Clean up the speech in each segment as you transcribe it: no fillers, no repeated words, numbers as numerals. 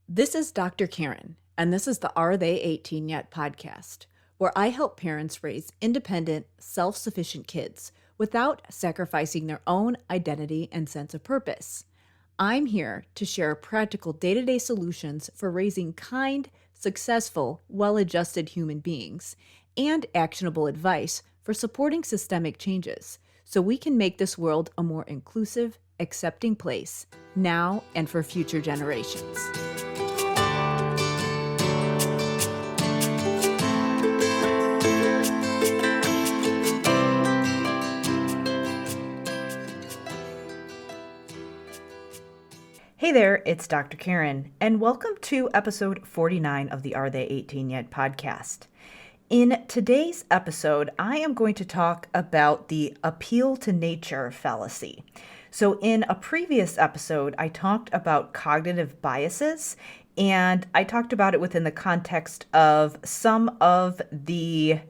This is Dr. Karen, and this is the Are They 18 Yet podcast, where I help parents raise independent, self-sufficient kids without sacrificing their own identity and sense of purpose. I'm here to share practical day-to-day solutions for raising kind, successful, well-adjusted human beings and actionable advice for supporting systemic changes so we can make this world a more inclusive, accepting place now and for future generations. Hey there, it's Dr. Karen, and welcome to episode 49 of the Are They 18 Yet podcast. In today's episode, I am going to talk about the appeal to nature fallacy. So in a previous episode, I talked about cognitive biases, and I talked about it within the context of some of the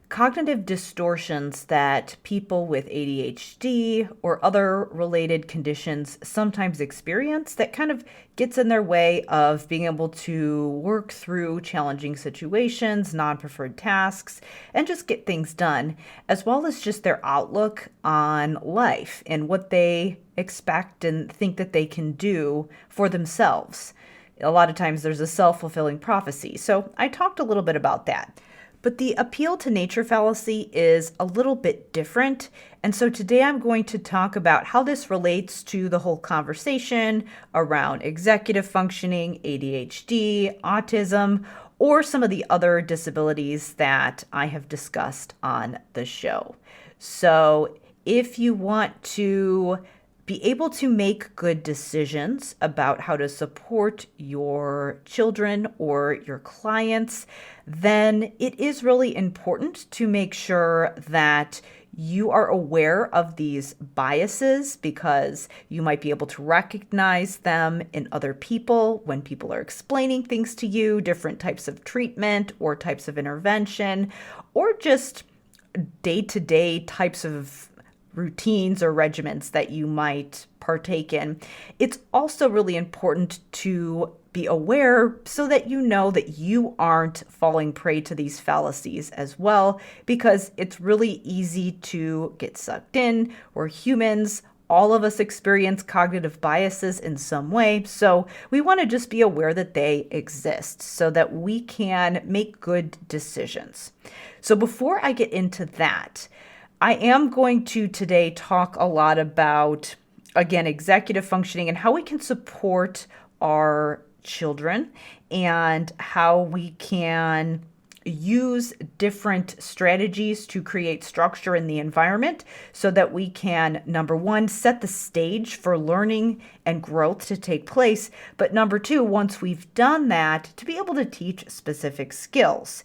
cognitive distortions that people with ADHD or other related conditions sometimes experience that kind of gets in their way of being able to work through challenging situations, non-preferred tasks, and just get things done, as well as just their outlook on life and what they expect and think that they can do for themselves. A lot of times there's a self-fulfilling prophecy. So I talked a little bit about that. But the appeal to nature fallacy is a little bit different. And so today I'm going to talk about how this relates to the whole conversation around executive functioning, ADHD, autism, or some of the other disabilities that I have discussed on the show. So if you want to be able to make good decisions about how to support your children or your clients, then it is really important to make sure that you are aware of these biases because you might be able to recognize them in other people when people are explaining things to you, different types of treatment or types of intervention, or just day-to-day types of routines or regimens that you might partake in. It's also really important to be aware so that you know that you aren't falling prey to these fallacies as well, because it's really easy to get sucked in. We're humans. All of us experience cognitive biases in some way. So we want to just be aware that they exist so that we can make good decisions. So before I get into that, I am going to today talk a lot about, again, executive functioning and how we can support our children and how we can use different strategies to create structure in the environment so that we can, number one, set the stage for learning and growth to take place. But number two, once we've done that, to be able to teach specific skills.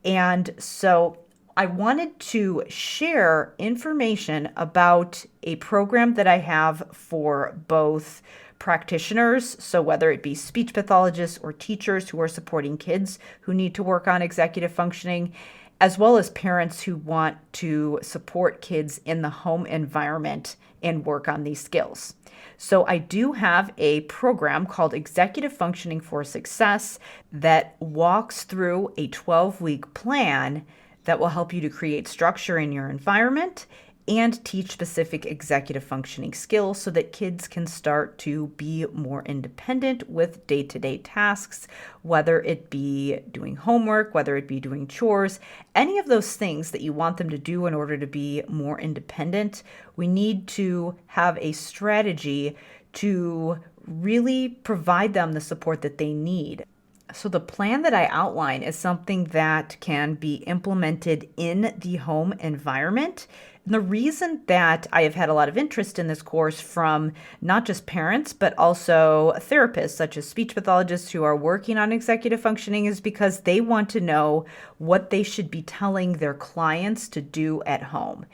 And so I wanted to share information about a program that I have for both practitioners, so whether it be speech pathologists or teachers who are supporting kids who need to work on executive functioning, as well as parents who want to support kids in the home environment and work on these skills. So I do have a program called Executive Functioning for Success that walks through a 12-week plan that will help you to create structure in your environment and teach specific executive functioning skills so that kids can start to be more independent with day-to-day tasks, whether it be doing homework, whether it be doing chores, any of those things that you want them to do in order to be more independent. We need to have a strategy to really provide them the support that they need. So the plan that I outline is something that can be implemented in the home environment. And the reason that I have had a lot of interest in this course from not just parents, but also therapists, such as speech pathologists who are working on executive functioning, is because they want to know what they should be telling their clients to do at home.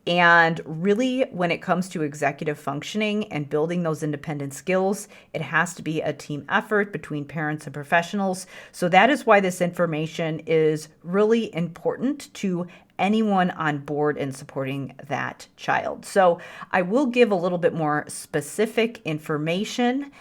And really, when it comes to executive functioning and building those independent skills, it has to be a team effort between parents and professionals. So that is why this information is really important to anyone on board in supporting that child. So I will give a little bit more specific information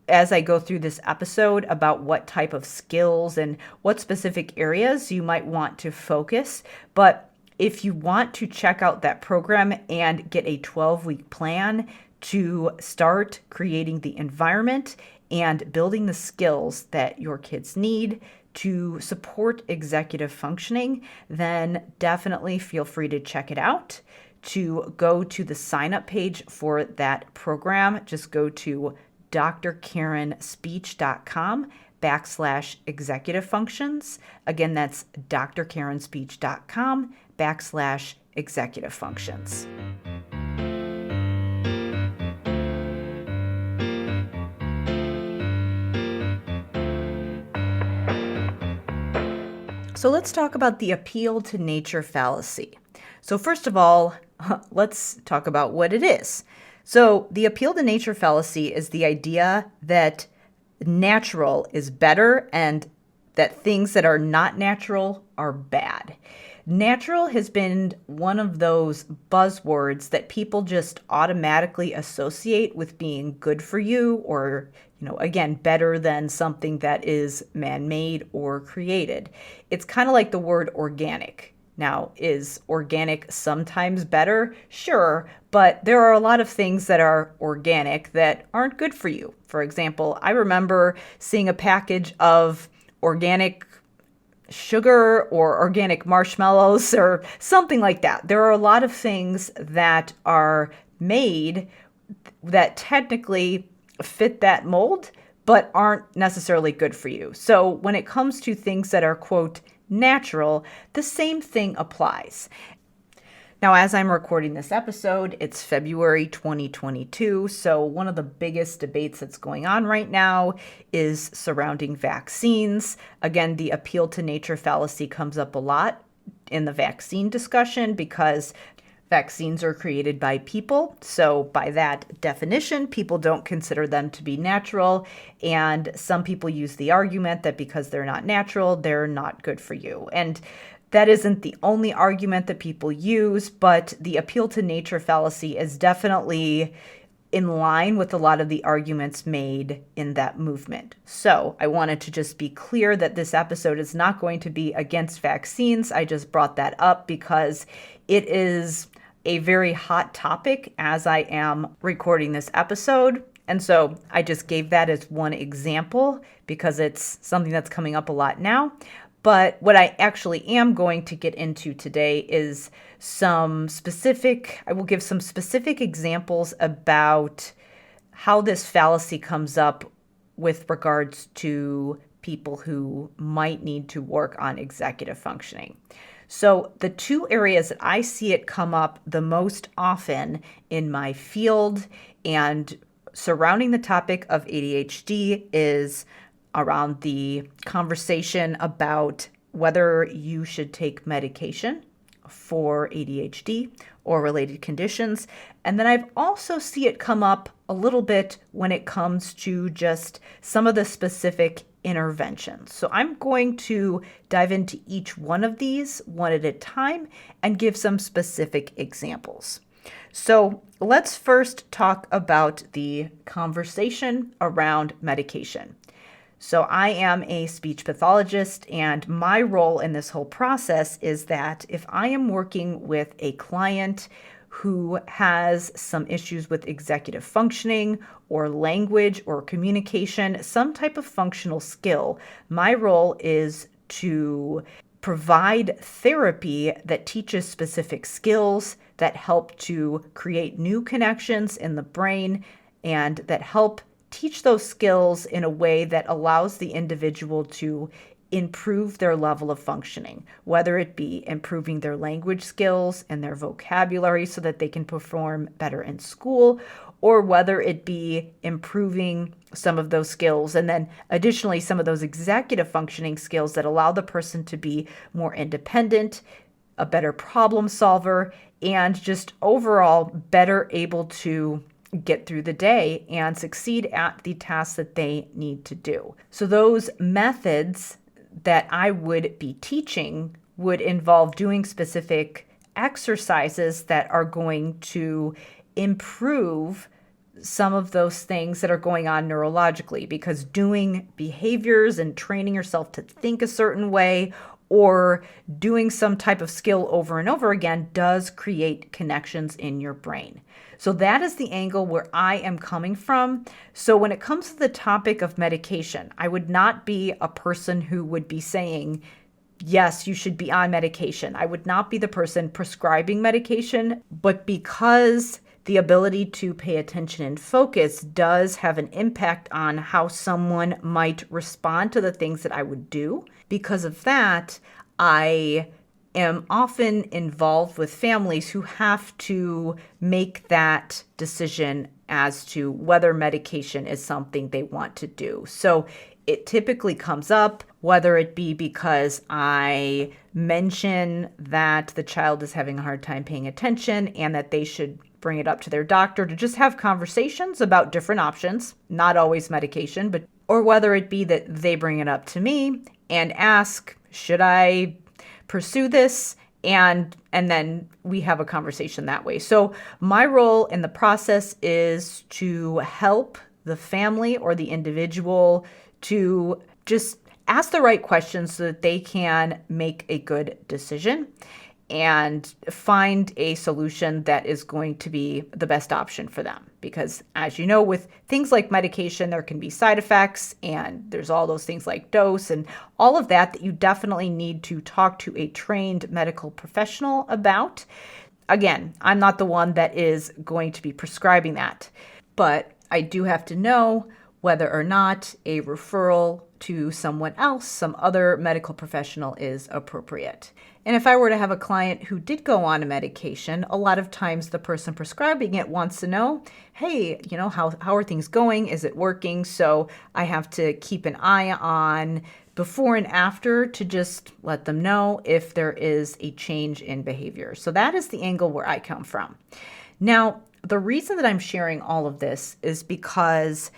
as I go through this episode about what type of skills and what specific areas you might want to focus. But if you want to check out that program and get a 12-week plan to start creating the environment and building the skills that your kids need to support executive functioning, then definitely feel free to check it out. To go to the sign-up page for that program, just go to drkarenspeech.com/executive functions. Again, that's drkarenspeech.com/executive functions. So let's talk about the appeal to nature fallacy. So first of all, let's talk about what it is. So the appeal to nature fallacy is the idea that natural is better and that things that are not natural are bad. Natural has been one of those buzzwords that people just automatically associate with being good for you or, again, better than something that is man-made or created. It's kind of like the word organic. Now, is organic sometimes better? Sure, but there are a lot of things that are organic that aren't good for you. For example, I remember seeing a package of organic sugar or organic marshmallows or something like that. There are a lot of things that are made that technically fit that mold, but aren't necessarily good for you. So when it comes to things that are, quote, natural, the same thing applies. Now, as I'm recording this episode, it's February 2022, so one of the biggest debates that's going on right now is surrounding vaccines. Again, the appeal to nature fallacy comes up a lot in the vaccine discussion because vaccines are created by people. So by that definition, people don't consider them to be natural. And some people use the argument that because they're not natural, they're not good for you. And that isn't the only argument that people use, but the appeal to nature fallacy is definitely in line with a lot of the arguments made in that movement. So I wanted to just be clear that this episode is not going to be against vaccines. I just brought that up because it is a very hot topic as I am recording this episode. And so I just gave that as one example because it's something that's coming up a lot now. But what I actually am going to get into today is I will give some specific examples about how this fallacy comes up with regards to people who might need to work on executive functioning. So the two areas that I see it come up the most often in my field and surrounding the topic of ADHD is around the conversation about whether you should take medication for ADHD or related conditions. And then I've also see it come up a little bit when it comes to just some of the specific interventions. So I'm going to dive into each one of these one at a time and give some specific examples. So let's first talk about the conversation around medication. So I am a speech pathologist, and my role in this whole process is that if I am working with a client who has some issues with executive functioning or language or communication, some type of functional skill, my role is to provide therapy that teaches specific skills that help to create new connections in the brain and that help teach those skills in a way that allows the individual to improve their level of functioning, whether it be improving their language skills and their vocabulary so that they can perform better in school, or whether it be improving some of those skills and then additionally some of those executive functioning skills that allow the person to be more independent, a better problem solver, and just overall better able to get through the day and succeed at the tasks that they need to do. So those methods that I would be teaching would involve doing specific exercises that are going to improve some of those things that are going on neurologically, because doing behaviors and training yourself to think a certain way or doing some type of skill over and over again does create connections in your brain. So that is the angle where I am coming from. So when it comes to the topic of medication, I would not be a person who would be saying, yes, you should be on medication. I would not be the person prescribing medication, but because the ability to pay attention and focus does have an impact on how someone might respond to the things that I would do. Because of that, I am often involved with families who have to make that decision as to whether medication is something they want to do. So it typically comes up, whether it be because I mention that the child is having a hard time paying attention and that they should bring it up to their doctor to just have conversations about different options, not always medication, or whether it be that they bring it up to me and ask, should I pursue this? And then we have a conversation that way. So my role in the process is to help the family or the individual to just ask the right questions so that they can make a good decision and find a solution that is going to be the best option for them. Because as you know, with things like medication, there can be side effects and there's all those things like dose and all of that you definitely need to talk to a trained medical professional about. Again, I'm not the one that is going to be prescribing that, but I do have to know whether or not a referral to someone else, some other medical professional, is appropriate. And if I were to have a client who did go on a medication, a lot of times the person prescribing it wants to know, hey, how are things going? Is it working? So I have to keep an eye on before and after to just let them know if there is a change in behavior. So that is the angle where I come from. Now, the reason that I'm sharing all of this is because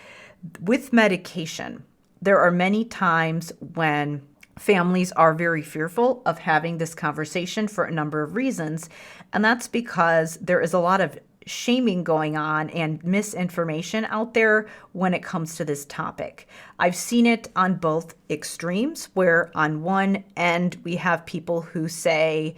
with medication, there are many times when families are very fearful of having this conversation for a number of reasons. And that's because there is a lot of shaming going on and misinformation out there when it comes to this topic. I've seen it on both extremes, where on one end we have people who say,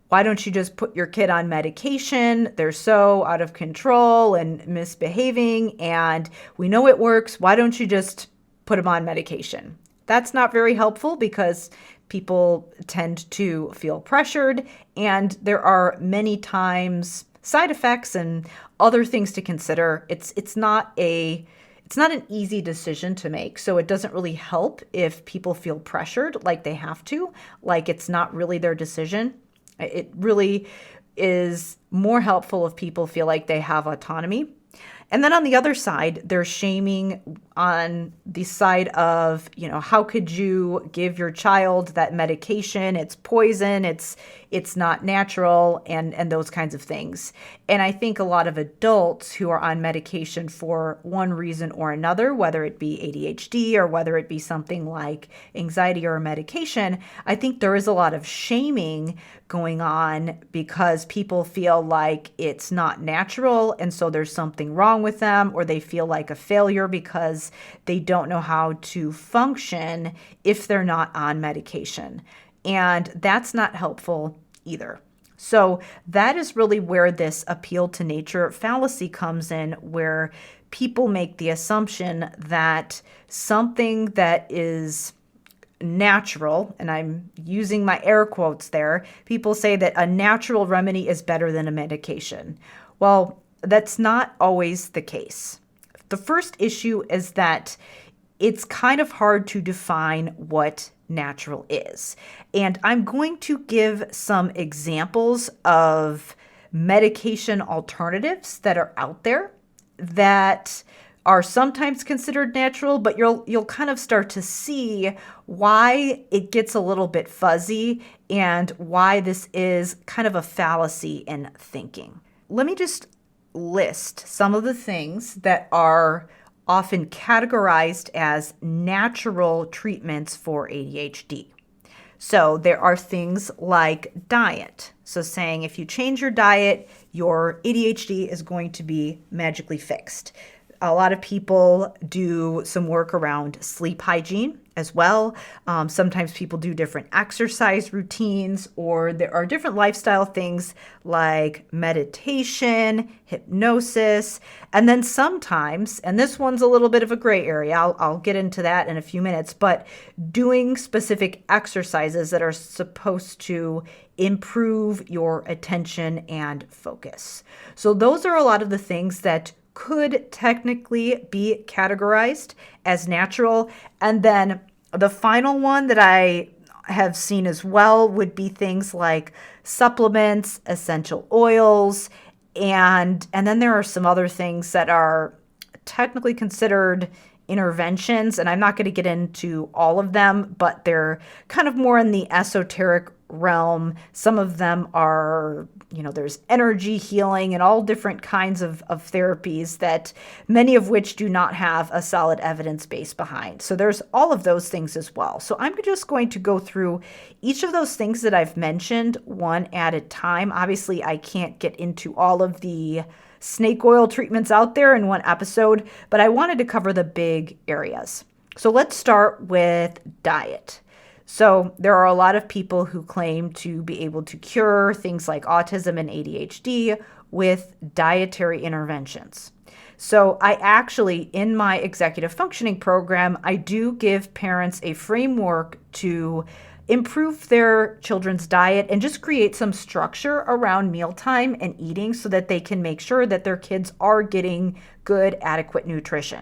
why don't you just put your kid on medication? They're so out of control and misbehaving, and we know it works. Why don't you just put them on medication? That's not very helpful because people tend to feel pressured, and there are many times side effects and other things to consider. It's not an easy decision to make, so it doesn't really help if people feel pressured like they have to, like it's not really their decision. It really is more helpful if people feel like they have autonomy. And then on the other side, there's shaming on the side of, how could you give your child that medication? It's poison, it's not natural, and those kinds of things. And I think a lot of adults who are on medication for one reason or another, whether it be ADHD or whether it be something like anxiety or a medication, I think there is a lot of shaming going on because people feel like it's not natural, and so there's something wrong with them, or they feel like a failure because they don't know how to function if they're not on medication. And that's not helpful either. So that is really where this appeal to nature fallacy comes in, where people make the assumption that something that is natural, and I'm using my air quotes there, people say that a natural remedy is better than a medication. Well, that's not always the case. The first issue is that it's kind of hard to define what natural is. And I'm going to give some examples of medication alternatives that are out there that are sometimes considered natural, but you'll kind of start to see why it gets a little bit fuzzy and why this is kind of a fallacy in thinking. Let me just list some of the things that are often categorized as natural treatments for ADHD. So there are things like diet. So saying if you change your diet, your ADHD is going to be magically fixed. A lot of people do some work around sleep hygiene as well. Sometimes people do different exercise routines, or there are different lifestyle things like meditation, hypnosis, and then sometimes, and this one's a little bit of a gray area, I'll get into that in a few minutes, but doing specific exercises that are supposed to improve your attention and focus. So those are a lot of the things that could technically be categorized as natural. And then the final one that I have seen as well would be things like supplements, essential oils, and then there are some other things that are technically considered interventions, and I'm not going to get into all of them, but they're kind of more in the esoteric realm. Some of them are, there's energy healing and all different kinds of therapies that many of which do not have a solid evidence base behind. So there's all of those things as well. So I'm just going to go through each of those things that I've mentioned one at a time. Obviously, I can't get into all of the snake oil treatments out there in one episode, but I wanted to cover the big areas. So let's start with diet. So there are a lot of people who claim to be able to cure things like autism and ADHD with dietary interventions. So I actually, in my executive functioning program, I do give parents a framework to improve their children's diet and just create some structure around mealtime and eating so that they can make sure that their kids are getting good, adequate nutrition.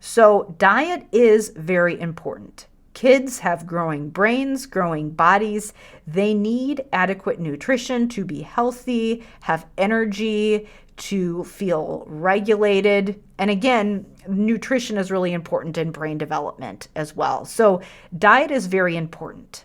So diet is very important. Kids have growing brains, growing bodies. They need adequate nutrition to be healthy, have energy, to feel regulated. And again, nutrition is really important in brain development as well. So diet is very important.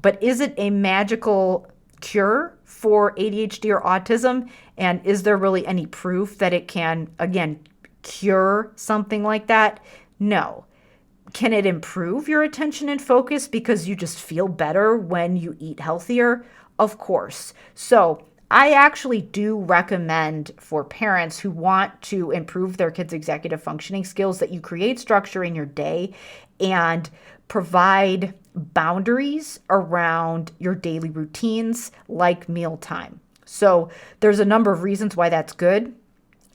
But is it a magical cure for ADHD or autism? And is there really any proof that it can, again, cure something like that? No. Can it improve your attention and focus because you just feel better when you eat healthier? Of course. So I actually do recommend for parents who want to improve their kids' executive functioning skills that you create structure in your day and provide boundaries around your daily routines like mealtime. So there's a number of reasons why that's good,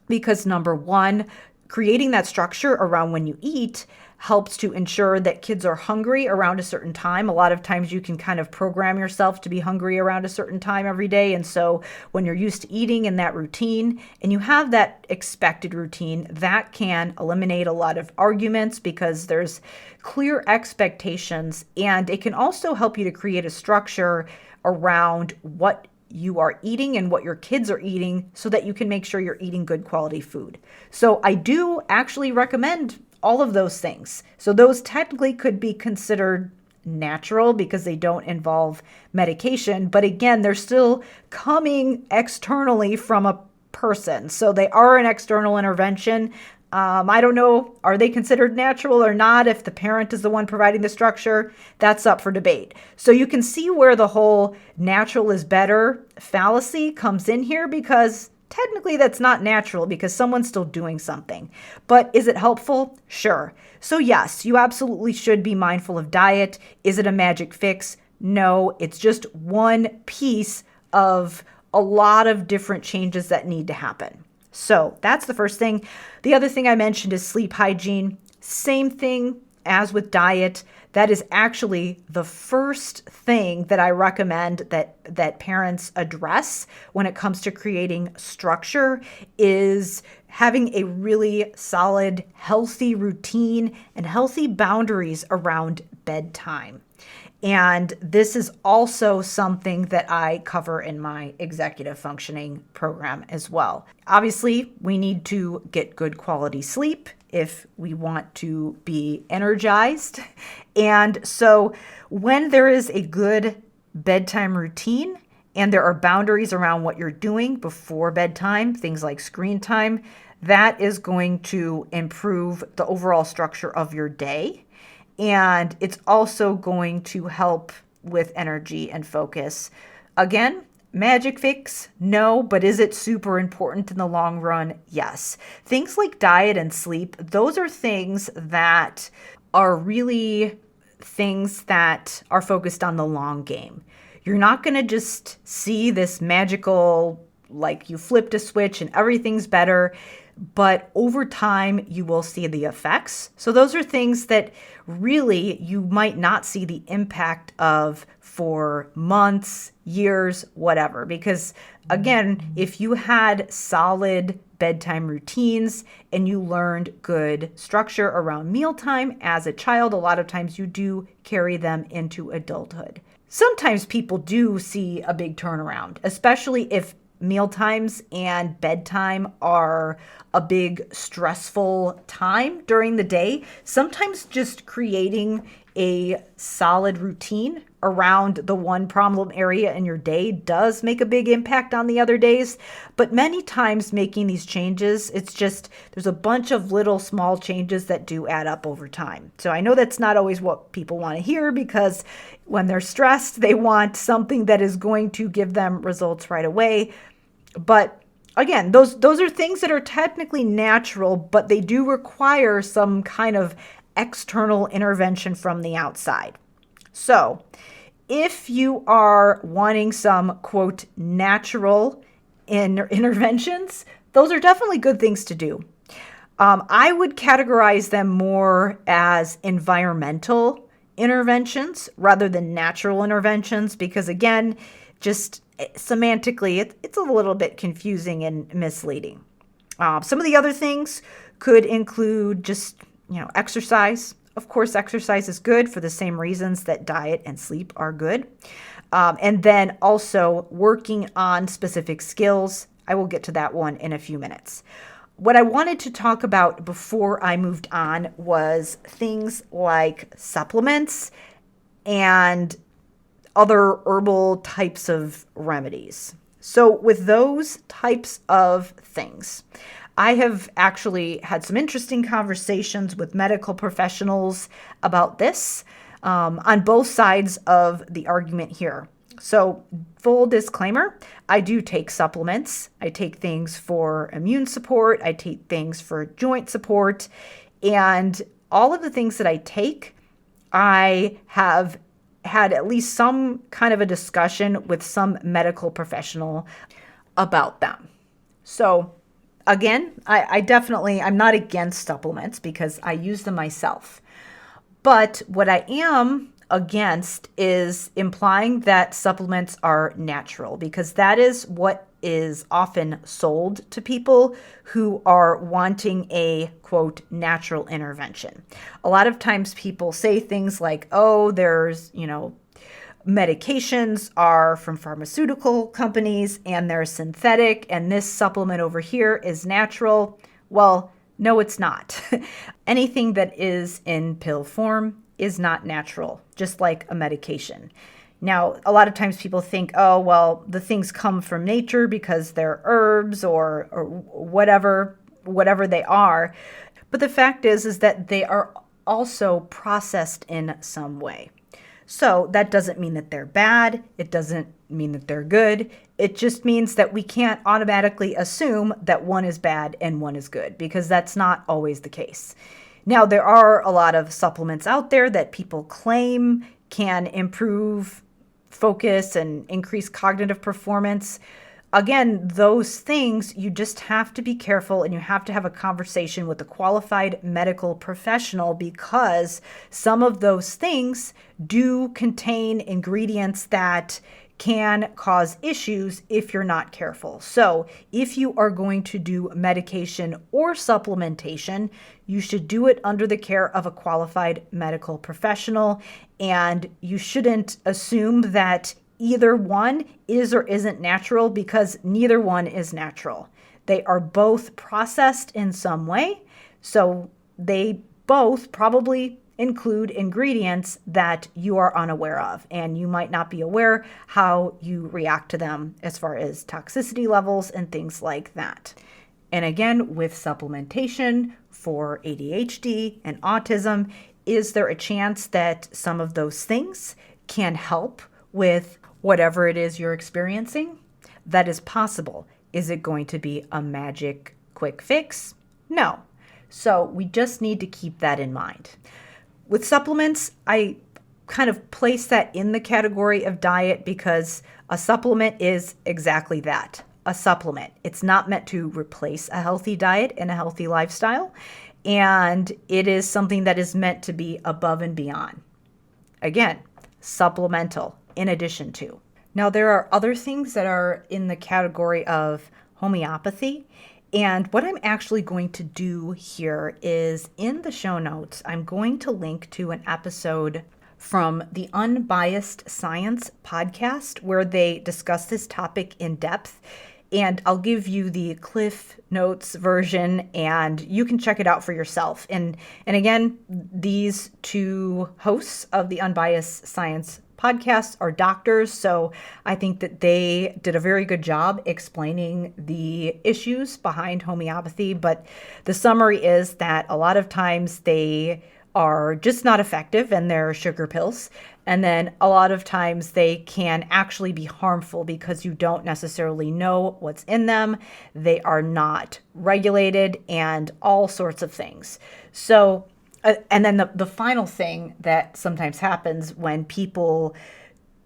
because number one, creating that structure around when you eat helps to ensure that kids are hungry around a certain time. A lot of times you can kind of program yourself to be hungry around a certain time every day. And so when you're used to eating in that routine and you have that expected routine, that can eliminate a lot of arguments because there's clear expectations. And it can also help you to create a structure around what you are eating and what your kids are eating so that you can make sure you're eating good quality food. So I do actually recommend all of those things. So those technically could be considered natural because they don't involve medication. But again, they're still coming externally from a person. So they are an external intervention. I don't know, are they considered natural or not? If the parent is the one providing the structure, that's up for debate. So you can see where the whole natural is better fallacy comes in here, because technically that's not natural because someone's still doing something. But is it helpful? Sure. So yes, you absolutely should be mindful of diet. Is it a magic fix? No, it's just one piece of a lot of different changes that need to happen. So that's the first thing. The other thing I mentioned is sleep hygiene. Same thing as with diet. That is actually the first thing that I recommend that parents address when it comes to creating structure, is having a really solid, healthy routine and healthy boundaries around bedtime. And this is also something that I cover in my executive functioning program as well. Obviously, we need to get good quality sleep if we want to be energized. And so when there is a good bedtime routine and there are boundaries around what you're doing before bedtime, things like screen time, that is going to improve the overall structure of your day. And it's also going to help with energy and focus. Again, magic fix? No, but is it super important in the long run? Yes. Things like diet and sleep, those are things that are really things that are focused on the long game. You're not going to just see this magical, like you flipped a switch and everything's better, but over time you will see the effects. So those are things that really you might not see the impact of for months, years, whatever. Because again, if you had solid bedtime routines and you learned good structure around mealtime as a child, a lot of times you do carry them into adulthood. Sometimes people do see a big turnaround, especially if mealtimes and bedtime are a big stressful time during the day. Sometimes just creating a solid routine around the one problem area in your day does make a big impact on the other days. But many times making these changes, it's just there's a bunch of little small changes that do add up over time. So I know that's not always what people want to hear, because when they're stressed, they want something that is going to give them results right away. But again, those are things that are technically natural, but they do require some kind of external intervention from the outside. So if you are wanting some, quote, natural interventions, those are definitely good things to do. I would categorize them more as environmental interventions rather than natural interventions, because again, just semantically, it's a little bit confusing and misleading. Some of the other things could include just, exercise. Of course, exercise is good for the same reasons that diet and sleep are good. And then also working on specific skills. I will get to that one in a few minutes. What I wanted to talk about before I moved on was things like supplements and other herbal types of remedies. So with those types of things, I have actually had some interesting conversations with medical professionals about this on both sides of the argument here. So full disclaimer, I do take supplements. I take things for immune support. I take things for joint support. And all of the things that I take, I have had at least some kind of a discussion with some medical professional about them. So again, I'm not against supplements because I use them myself. But what I am against is implying that supplements are natural, because that is what is often sold to people who are wanting a, quote, natural intervention. A lot of times people say things like, oh, there's, medications are from pharmaceutical companies and they're synthetic, and this supplement over here is natural. Well, no, it's not. Anything that is in pill form is not natural, just like a medication. Now, a lot of times people think, oh, well, the things come from nature because they're herbs or whatever they are. But the fact is that they are also processed in some way. So that doesn't mean that they're bad. It doesn't mean that they're good. It just means that we can't automatically assume that one is bad and one is good, because that's not always the case. Now, there are a lot of supplements out there that people claim can improve focus and increase cognitive performance. Again, those things, you just have to be careful and you have to have a conversation with a qualified medical professional, because some of those things do contain ingredients that can cause issues if you're not careful. So if you are going to do medication or supplementation, you should do it under the care of a qualified medical professional, and you shouldn't assume that either one is or isn't natural, because neither one is natural. They are both processed in some way, so they both probably include ingredients that you are unaware of, and you might not be aware how you react to them as far as toxicity levels and things like that. And again, with supplementation for ADHD and autism, is there a chance that some of those things can help with whatever it is you're experiencing? That is possible. Is it going to be a magic quick fix? No. So we just need to keep that in mind. With supplements, I kind of place that in the category of diet because a supplement is exactly that, a supplement. It's not meant to replace a healthy diet and a healthy lifestyle, and it is something that is meant to be above and beyond. Again, supplemental in addition to. Now, there are other things that are in the category of homeopathy. And what I'm actually going to do here is in the show notes, I'm going to link to an episode from the Unbiased Science podcast where they discuss this topic in depth. And I'll give you the Cliff Notes version and you can check it out for yourself. And again, these two hosts of the Unbiased Science podcasts are doctors, so I think that they did a very good job explaining the issues behind homeopathy. But the summary is that a lot of times they are just not effective and they're sugar pills. And then a lot of times they can actually be harmful because you don't necessarily know what's in them. They are not regulated and all sorts of things. So and then the final thing that sometimes happens when people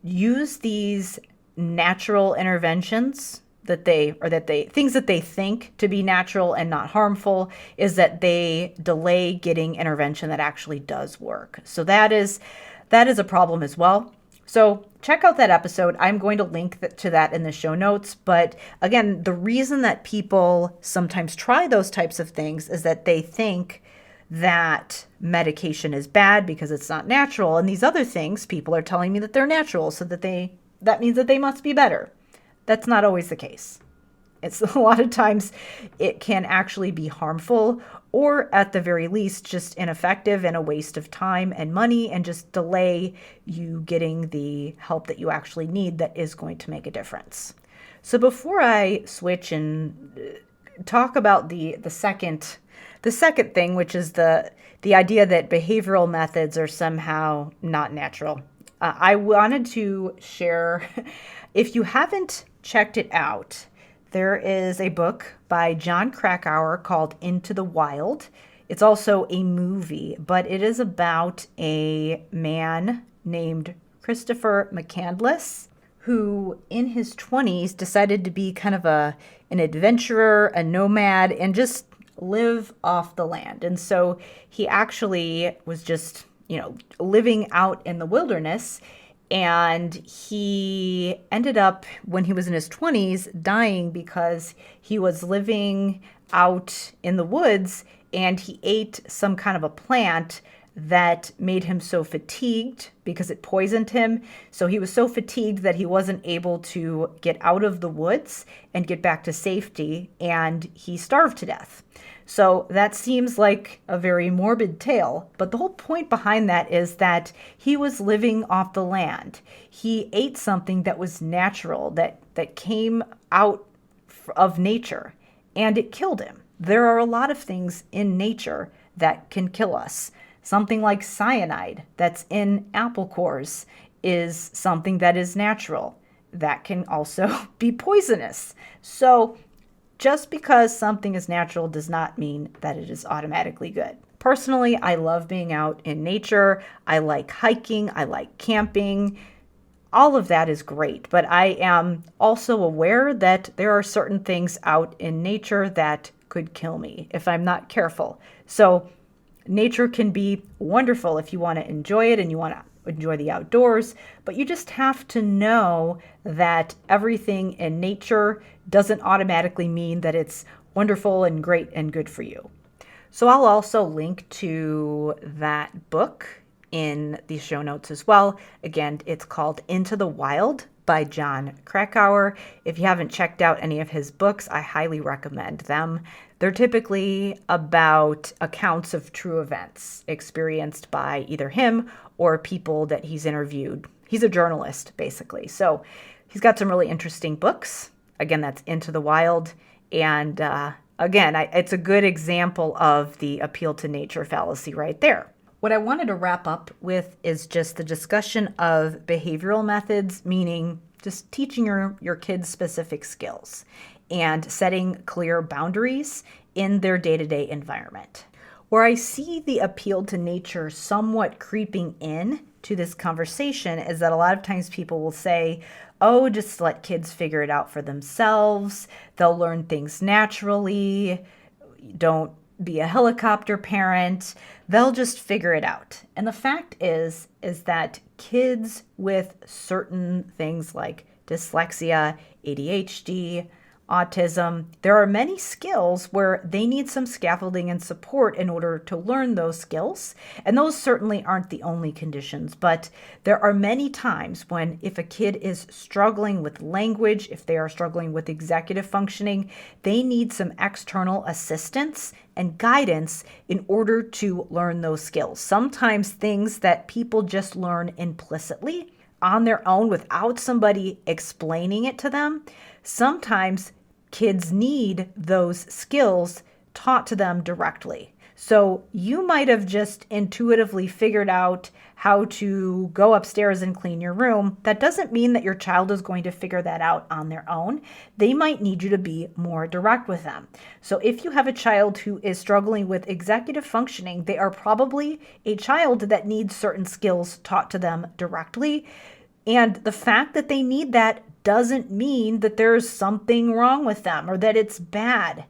use these natural interventions things that they think to be natural and not harmful is that they delay getting intervention that actually does work. So that is a problem as well. So check out that episode. I'm going to link to that in the show notes. But again, the reason that people sometimes try those types of things is that they think that medication is bad because it's not natural. And these other things, people are telling me that they're natural, so that means that they must be better. That's not always the case. It's a lot of times it can actually be harmful or at the very least just ineffective and a waste of time and money and just delay you getting the help that you actually need that is going to make a difference. So before I switch and talk about the second thing, which is the idea that behavioral methods are somehow not natural, I wanted to share, if you haven't checked it out, there is a book by Jon Krakauer called Into the Wild. It's also a movie, but it is about a man named Christopher McCandless who in his 20s decided to be kind of an adventurer, a nomad, and just live off the land. And so he actually was just, living out in the wilderness. And he ended up, when he was in his 20s, dying because he was living out in the woods and he ate some kind of a plant that made him so fatigued because it poisoned him. So he was so fatigued that he wasn't able to get out of the woods and get back to safety, and he starved to death. So that seems like a very morbid tale, but the whole point behind that is that he was living off the land. He ate something that was natural, that came out of nature, and it killed him. There are a lot of things in nature that can kill us. Something like cyanide that's in apple cores is something that is natural. That can also be poisonous. So just because something is natural does not mean that it is automatically good. Personally, I love being out in nature. I like hiking. I like camping. All of that is great, but I am also aware that there are certain things out in nature that could kill me if I'm not careful. So nature can be wonderful if you want to enjoy it and you want to enjoy the outdoors, but you just have to know that everything in nature doesn't automatically mean that it's wonderful and great and good for you. So I'll also link to that book in the show notes as well. Again, it's called Into the Wild by Jon Krakauer. If you haven't checked out any of his books, I highly recommend them. They're typically about accounts of true events experienced by either him or people that he's interviewed. He's a journalist, basically. So he's got some really interesting books. Again, that's Into the Wild. And again, it's a good example of the appeal to nature fallacy right there. What I wanted to wrap up with is just the discussion of behavioral methods, meaning just teaching your kids specific skills and setting clear boundaries in their day-to-day environment. Where I see the appeal to nature somewhat creeping in to this conversation is that a lot of times people will say, oh, just let kids figure it out for themselves. They'll learn things naturally. Don't be a helicopter parent. They'll just figure it out. And the fact is that kids with certain things like dyslexia, ADHD, autism, there are many skills where they need some scaffolding and support in order to learn those skills. And those certainly aren't the only conditions, but there are many times when if a kid is struggling with language, if they are struggling with executive functioning, they need some external assistance and guidance in order to learn those skills. Sometimes things that people just learn implicitly on their own without somebody explaining it to them. Sometimes kids need those skills taught to them directly. So you might have just intuitively figured out how to go upstairs and clean your room. That doesn't mean that your child is going to figure that out on their own. They might need you to be more direct with them. So if you have a child who is struggling with executive functioning, they are probably a child that needs certain skills taught to them directly. And the fact that they need that doesn't mean that there's something wrong with them or that it's bad.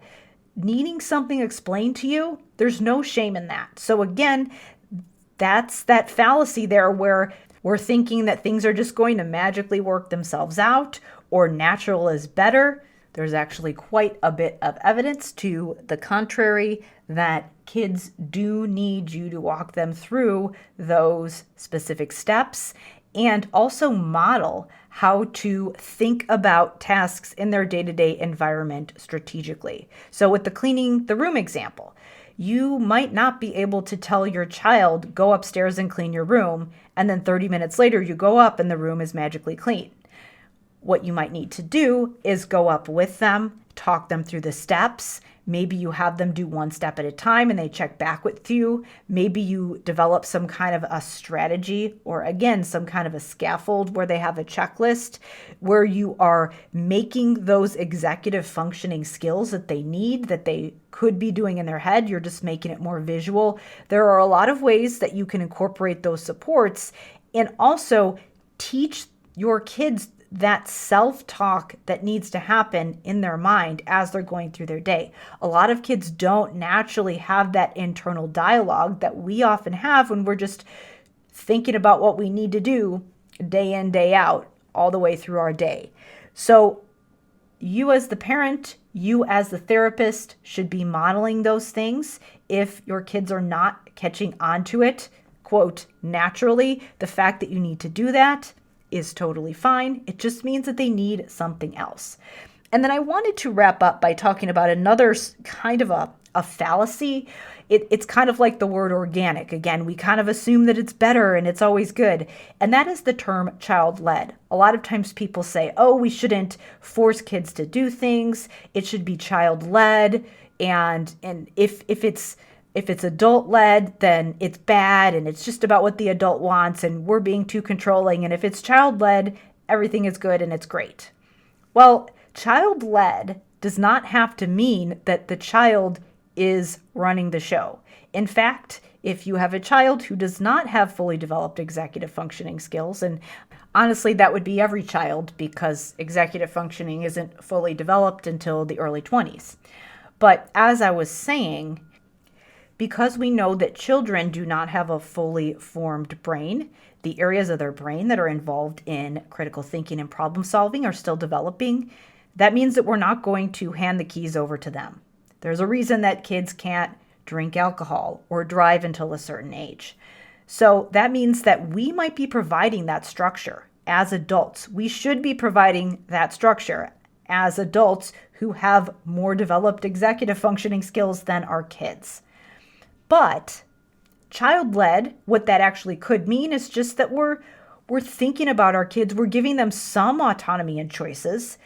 Needing something explained to you, there's no shame in that. So again, that's that fallacy there where we're thinking that things are just going to magically work themselves out or natural is better. There's actually quite a bit of evidence to the contrary that kids do need you to walk them through those specific steps and also model how to think about tasks in their day-to-day environment strategically. So with the cleaning the room example, you might not be able to tell your child, go upstairs and clean your room, and then 30 minutes later you go up and the room is magically clean. What you might need to do is go up with them, talk them through the steps. Maybe you have them do one step at a time and they check back with you. Maybe you develop some kind of a strategy or again, some kind of a scaffold where they have a checklist where you are making those executive functioning skills that they need, that they could be doing in their head. You're just making it more visual. There are a lot of ways that you can incorporate those supports and also teach your kids that self-talk that needs to happen in their mind as they're going through their day. A lot of kids don't naturally have that internal dialogue that we often have when we're just thinking about what we need to do day in, day out, all the way through our day. So you as the parent, you as the therapist should be modeling those things. If your kids are not catching on to it, quote, naturally, the fact that you need to do that is totally fine. It just means that they need something else. And then I wanted to wrap up by talking about another kind of a fallacy. It's kind of like the word organic. Again, we kind of assume that it's better and it's always good. And that is the term child-led. A lot of times people say, oh, we shouldn't force kids to do things. It should be child-led. And if it's adult-led, then it's bad and it's just about what the adult wants and we're being too controlling. And if it's child-led, everything is good and it's great. Well, child-led does not have to mean that the child is running the show. In fact, if you have a child who does not have fully developed executive functioning skills, and honestly, that would be every child because executive functioning isn't fully developed until the early 20s. But as I was saying, because we know that children do not have a fully formed brain, the areas of their brain that are involved in critical thinking and problem solving are still developing. That means that we're not going to hand the keys over to them. There's a reason that kids can't drink alcohol or drive until a certain age. So that means that we might be providing that structure as adults. We should be providing that structure as adults who have more developed executive functioning skills than our kids. But child-led, what that actually could mean is just that we're thinking about our kids. We're giving them some autonomy and choices.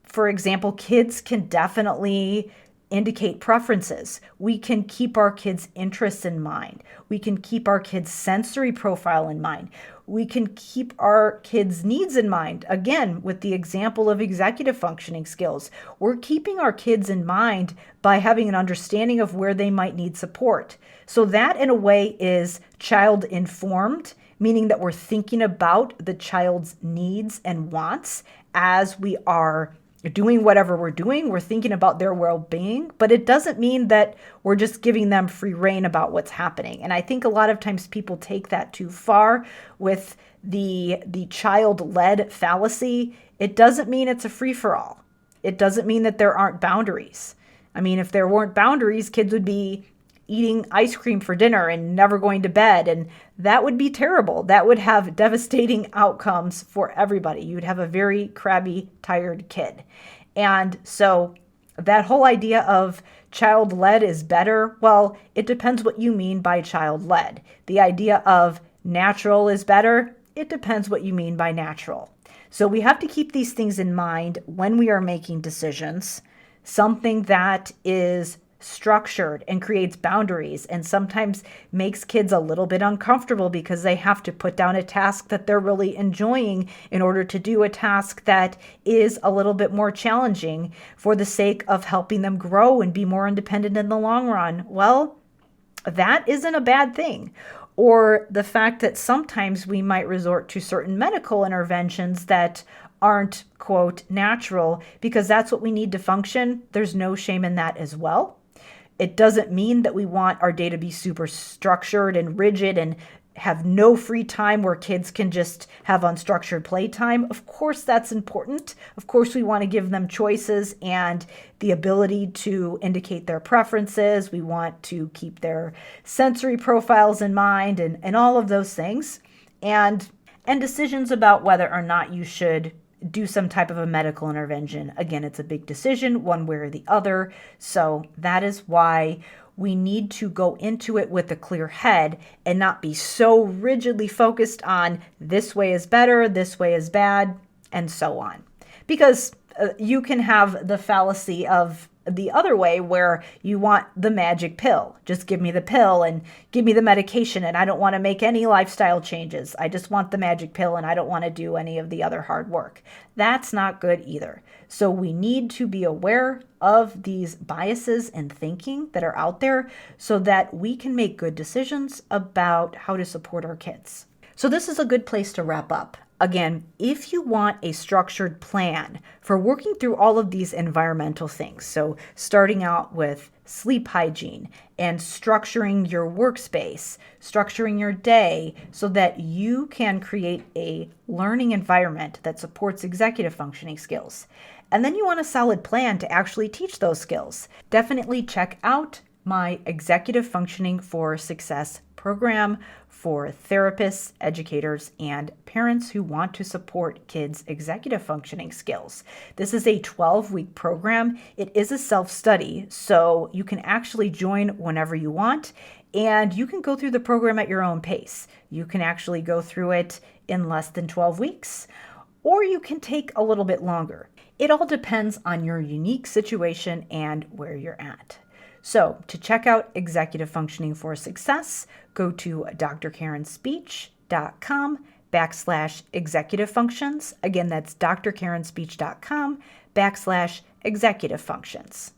For example, kids can definitely indicate preferences. We can keep our kids' interests in mind. We can keep our kids' sensory profile in mind. We can keep our kids' needs in mind. Again, with the example of executive functioning skills, we're keeping our kids in mind by having an understanding of where they might need support. So that, in a way, is child-informed, meaning that we're thinking about the child's needs and wants as we are doing whatever we're doing. We're thinking about their well-being, but it doesn't mean that we're just giving them free rein about what's happening. And I think a lot of times people take that too far with the child-led fallacy. It doesn't mean it's a free-for-all. It doesn't mean that there aren't boundaries. I mean, if there weren't boundaries, kids would be eating ice cream for dinner and never going to bed. And that would be terrible. That would have devastating outcomes for everybody. You'd have a very crabby, tired kid. And so that whole idea of child-led is better, well, it depends what you mean by child-led. The idea of natural is better, it depends what you mean by natural. So we have to keep these things in mind when we are making decisions. Something that is structured and creates boundaries and sometimes makes kids a little bit uncomfortable because they have to put down a task that they're really enjoying in order to do a task that is a little bit more challenging for the sake of helping them grow and be more independent in the long run. Well, that isn't a bad thing. Or the fact that sometimes we might resort to certain medical interventions that aren't, quote, natural because that's what we need to function. There's no shame in that as well. It doesn't mean that we want our day to be super structured and rigid and have no free time where kids can just have unstructured playtime. Of course, that's important. Of course, we want to give them choices and the ability to indicate their preferences. We want to keep their sensory profiles in mind and all of those things. And decisions about whether or not you should do some type of a medical intervention. Again, it's a big decision, one way or the other. So that is why we need to go into it with a clear head and not be so rigidly focused on this way is better, this way is bad, and so on. Because you can have the fallacy of the other way where you want the magic pill. Just give me the pill and give me the medication, and I don't want to make any lifestyle changes. I just want the magic pill and I don't want to do any of the other hard work. That's not good either. So we need to be aware of these biases and thinking that are out there so that we can make good decisions about how to support our kids. So this is a good place to wrap up. Again, if you want a structured plan for working through all of these environmental things, so starting out with sleep hygiene and structuring your workspace, structuring your day so that you can create a learning environment that supports executive functioning skills, and then you want a solid plan to actually teach those skills, definitely check out my Executive Functioning for Success program for therapists, educators, and parents who want to support kids' executive functioning skills. This is a 12-week program. It is a self-study, so you can actually join whenever you want, and you can go through the program at your own pace. You can actually go through it in less than 12 weeks, or you can take a little bit longer. It all depends on your unique situation and where you're at. So to check out Executive Functioning for Success, go to drkarenspeech.com/executive functions. Again, that's drkarenspeech.com/executive functions.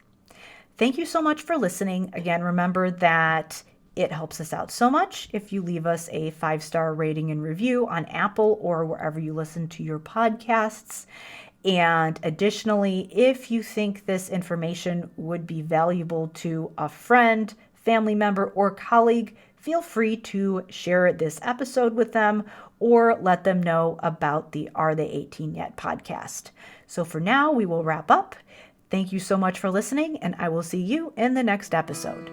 Thank you so much for listening. Again, remember that it helps us out so much if you leave us a 5-star rating and review on Apple or wherever you listen to your podcasts. And additionally, if you think this information would be valuable to a friend, family member, or colleague, feel free to share this episode with them or let them know about the Are They 18 Yet podcast. So for now, we will wrap up. Thank you so much for listening, and I will see you in the next episode.